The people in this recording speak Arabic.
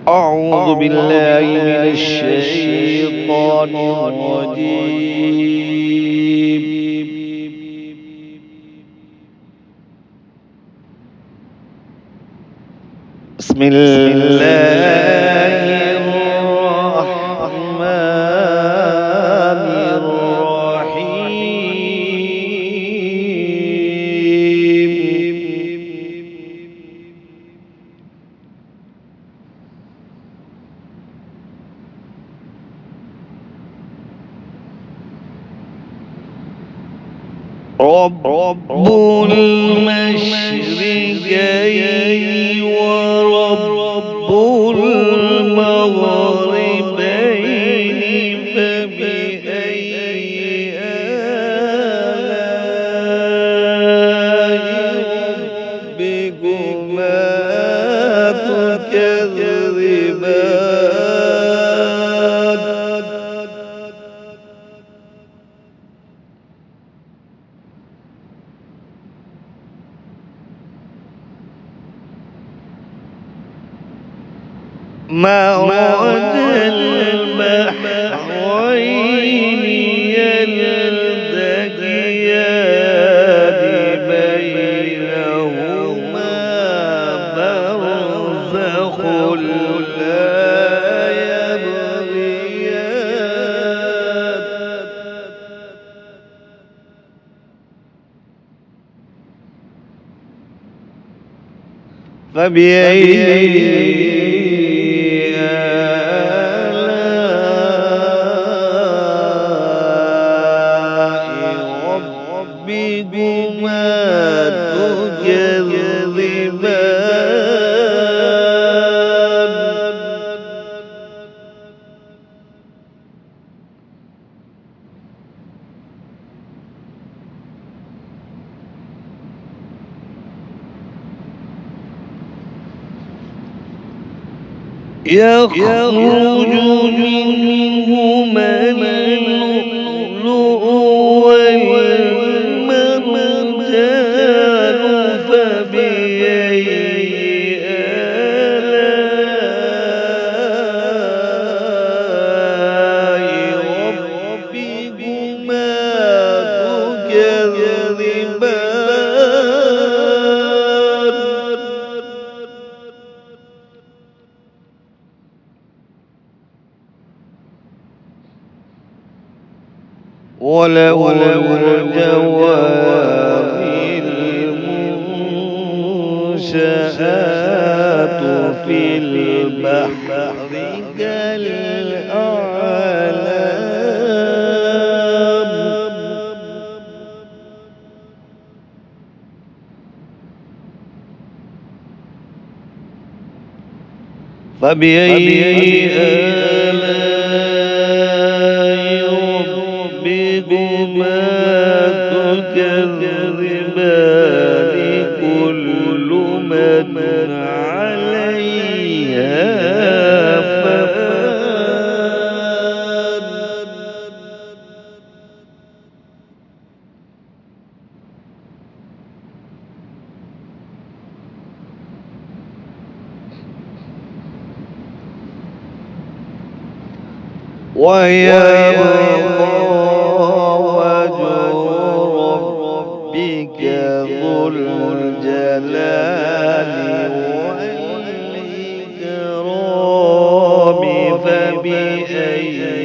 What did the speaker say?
أعوذ بالله من الشيطان الرجيم. بسم الله الرحمن الرحيم. رب المشرقين ورب المغربين فبأي آلاء ربكما تكذبان. مرج البحرين يلتقيان بينهما برزخ لا يبغيان. فبأي ربكما تكذبان. يخرج منهما اللؤلؤ والمرجان فبأي آلاء ربكما تكذبان. وله الجوار المنشآت في البحر كالأعلام. فبأي آلاء ربكما تكذبان. كل من عليها فان. ويبقى وجه ربك ذو الجلال والإكرام. فبأي